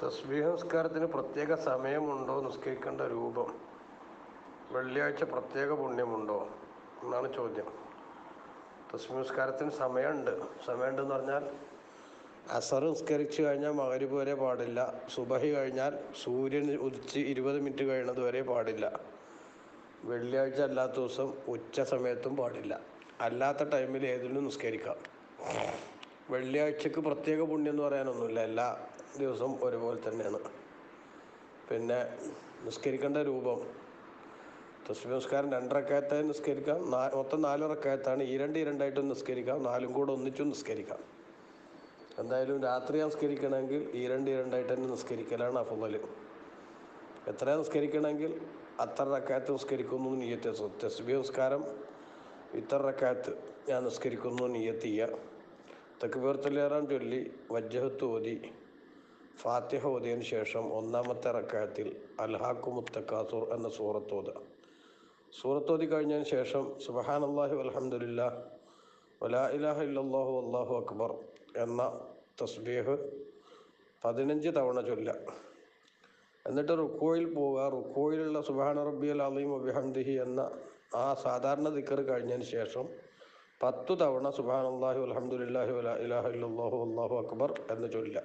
തസ്ബീഹ് നിസ്കാരത്തിന് പ്രത്യേക സമയമുണ്ടോ? നിസ്കരിക്കേണ്ട രൂപം? വെള്ളിയാഴ്ച പ്രത്യേക പുണ്യമുണ്ടോ എന്നാണ് ചോദ്യം. തസ്ബീഹ് നിസ്കാരത്തിന് സമയമുണ്ടെന്ന് പറഞ്ഞാൽ അസർ നിസ്കരിച്ച് കഴിഞ്ഞാൽ മഗ്‌രിബ് വരെ പാടില്ല. സുബഹി കഴിഞ്ഞാൽ സൂര്യൻ ഉദിച്ച് 20 മിനിറ്റ് കഴിയുന്നത് വരെ പാടില്ല. വെള്ളിയാഴ്ച അല്ലാത്ത ദിവസം ഉച്ച സമയത്തും പാടില്ല. അല്ലാത്ത ടൈമിൽ ഏതിലും നിസ്കരിക്കാം. വെള്ളിയാഴ്ചക്ക് പ്രത്യേക പുണ്യം എന്ന് പറയാനൊന്നുമില്ല, എല്ലാ ദിവസവും ഒരുപോലെ തന്നെയാണ്. പിന്നെ നിസ്കരിക്കേണ്ട രൂപം, തസ്ബീഹ് നിസ്കാരം 2 റക്അത്തായി നിസ്കരിക്കാം. മൊത്തം 4 റക്അത്താണ്. രണ്ടായിട്ടും നിസ്കരിക്കാം, 4 കൂടെ ഒന്നിച്ചും നിസ്കരിക്കാം. എന്തായാലും രാത്രി നിസ്കരിക്കണമെങ്കിൽ രണ്ടായിട്ട് തന്നെ നിസ്കരിക്കലാണ് അഫ്ളൽ. എത്ര നിസ്കരിക്കണമെങ്കിൽ അത്ര റക്അത്ത് നിസ്കരിക്കുന്നു നിയ്യത്ത്. തസ്ബീഹ് നിസ്കാരം ഇത്ര റക്അത്ത് ഞാൻ നിസ്കരിക്കുന്നു നിയ്യത്ത് ചെയ്യുക. തക്ബീറത്തുൽ ഇഹ്റാം ചൊല്ലി വജ്ജഹത്ത് ഓതി ഫാത്തിഹ ഓതിയതിന് ശേഷം 1-ാമത്തെ റക്അത്തിൽ അൽഹാക്കുമുത് തകാസുർ എന്ന സൂറത്ത് ഓതുക. സൂറത്ത് ഓതി കഴിഞ്ഞതിന് ശേഷം സുബ്ഹാനല്ലാഹി വൽഹംദുലില്ലാഹ് വലാ ഇലാഹ ഇല്ലല്ലാഹു വല്ലാഹു അക്ബർ എന്ന തസ്ബീഹ് 15 തവണ ചൊല്ലുക. എന്നിട്ട് റുക്കൂയിൽ പോവുക. റുക്കൂയിലുള്ള സുബ്ഹാന റബ്ബിയൽ അളീം വബിഹംദിഹി എന്ന ആ സാധാരണ ദിക്ർ കഴിഞ്ഞതിന് ശേഷം 10 തവണ സുബ്ഹാനല്ലാഹി വൽഹംദുലില്ലാഹി വലാ ഇലാഹ ഇല്ലല്ലാഹു വല്ലാഹു അക്ബർ എന്ന് ചൊല്ലുക.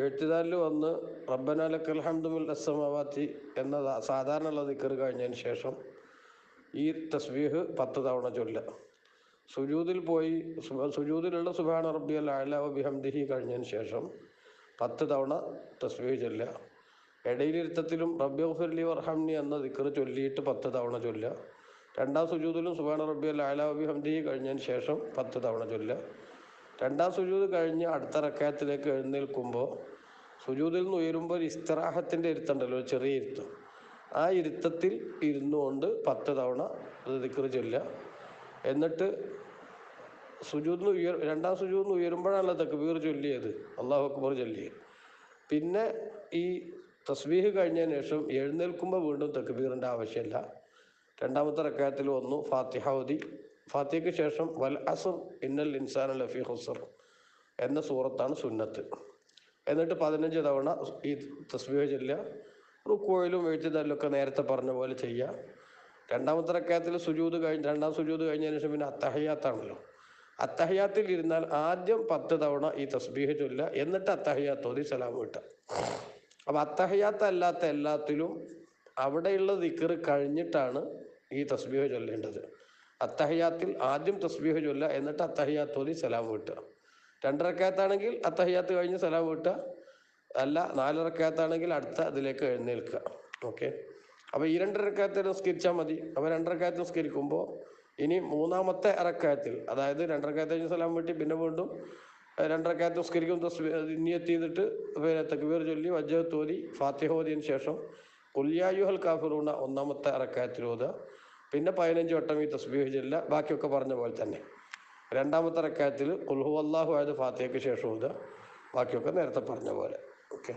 എഴുത്തിദാലിൽ വന്ന് റബ്ബനാ ലക്കൽ ഹംദു മിൽ അസ്സമാവാതി എന്ന സാധാരണ ദിക്ർ കഴിഞ്ഞതിന് ശേഷം ഈ തസ്ബീഹ് 10 തവണ ചൊല്ലുക. സുജൂദിൽ പോയി സുജൂദിലുള്ള സുബ്ഹാന റബ്ബിയൽ അഅ്ല വബിഹംദിഹി കഴിഞ്ഞതിന് ശേഷം 10 തവണ തസ്ബീഹ് ചൊല്ലുക. ഇടയിലിരുത്തത്തിലും റബ്ബിഗ്ഫിർലി വർഹംനി എന്ന ദിക്ർ ചൊല്ലിയിട്ട് 10 തവണ ചൊല്ലുക. 2-ാം സുജൂദിലും സുബ്ഹാന റബ്ബിയൽ അഅ്ല വബിഹംദിഹി കഴിഞ്ഞതിന് ശേഷം 10 തവണ ചൊല്ലുക. 2-ാം സുജൂദ് കഴിഞ്ഞ് അടുത്ത റക്അത്തിലേക്ക് എഴുന്നേൽക്കുമ്പോൾ സുജൂദിൽ നിന്ന് ഉയരുമ്പോൾ ഇസ്തിറാഹത്തിൻ്റെ ഇരുത്തുണ്ടല്ലോ, ഒരു ചെറിയ ഇരുത്തം, ആ ഇരുത്തത്തിൽ ഇരുന്നുകൊണ്ട് 10 തവണ ദിക്ർ ചൊല്ലുക. എന്നിട്ട് 2-ാം സുജൂദിൽ നിന്ന് ഉയരുമ്പോഴാണല്ലോ തക്ബീർ ചൊല്ലിയത്, അല്ലാഹു അക്ബർ ചൊല്ലിയത്. പിന്നെ ഈ തസ്ബീഹ് കഴിഞ്ഞതിന് ശേഷം എഴുന്നേൽക്കുമ്പോൾ വീണ്ടും തക്ബീറിൻ്റെ ആവശ്യമില്ല. 2-ാമത്തെ റക്അത്തിൽ വന്നു ഫാത്തിഹ ഓതി. ഫാത്തിഹയ്ക്ക് ശേഷം വൽ അസ്ർ ഇന്നൽ ഇൻസാന ലഫീ ഖുസ്ർ എന്ന സൂറത്താണ് സുന്നത്ത്. എന്നിട്ട് 15 തവണ ഈ തസ്ബീഹ് ചൊല്ലുക. റുക്കൂയിലും എഴുത്തിദാലിലൊക്കെ നേരത്തെ പറഞ്ഞ പോലെ ചെയ്യുക. 2-ാമത്തെ റക്അത്തിൽ 2-ാം സുജൂദ് കഴിഞ്ഞതിന് ശേഷം പിന്നെ അത്തഹിയ്യാത്താണല്ലോ. അത്തഹിയ്യാത്തിൽ ഇരുന്നാൽ ആദ്യം 10 തവണ ഈ തസ്ബീഹ് ചൊല്ലുക. എന്നിട്ട് അത്തഹിയ്യാത്ത് ഓതി സലാം വീട്ടുക. അപ്പോൾ അത്തഹിയ്യാത്ത് അല്ലാത്ത എല്ലാത്തിലും അവിടെയുള്ള ദിക്ർ കഴിഞ്ഞിട്ടാണ് ഈ തസ്ബീഹ് ചൊല്ലേണ്ടത്. അത്തഹിയ്യാത്തിൽ ആദ്യം തസ്ബീഹ് ചൊല്ലുക, എന്നിട്ട് അത്തഹിയ്യാത്ത് ഓതി സലാം വീട്ടുക. 2 റക്അത്താണെങ്കിൽ അത്തഹിയ്യാത്ത് കഴിഞ്ഞ് സലാം വീട്ടുക. അല്ല 4 റക്അത്താണെങ്കിൽ അടുത്ത അതിലേക്ക് എഴുന്നേൽക്കുക. ഓക്കെ, അപ്പോൾ ഈ 2 റക്അത്ത് നിസ്കരിച്ചാൽ മതി. അപ്പോൾ 2 റക്അത്ത് നിസ്കരിക്കുമ്പോൾ ഇനി 3-ാമത്തെ റക്അത്തിൽ, അതായത് 2 റക്അത്ത് കഴിഞ്ഞ് സലാം വീട്ടി പിന്നെ വീണ്ടും 2 റക്അത്ത് നിസ്കരിക്കും. നിയ്യത്ത് ചെയ്തിട്ട് പിന്നെ തക്ബീർ ചൊല്ലി വജ്ജഹത്ത് ഓതി ഫാത്തിഹ ഓതിയതിന് ശേഷം ഖുൽ യാ അയ്യുഹൽ കാഫിറൂന 1-ാമത്തെ റക്അത്തിൽ ഓതുക. പിന്നെ 15 വട്ടം ഈ തസ്ബീഹ് ചൊല്ലുക. ബാക്കിയൊക്കെ പറഞ്ഞ പോലെ തന്നെ. 2-ാമത്തെ റക്അത്തിൽ ഖുൽ ഹുവല്ലാഹു അഹദ് ഫാത്തിഹയ്ക്ക് ശേഷം ഓതുക. ബാക്കിയൊക്കെ നേരത്തെ പറഞ്ഞ പോലെ. ഓക്കെ.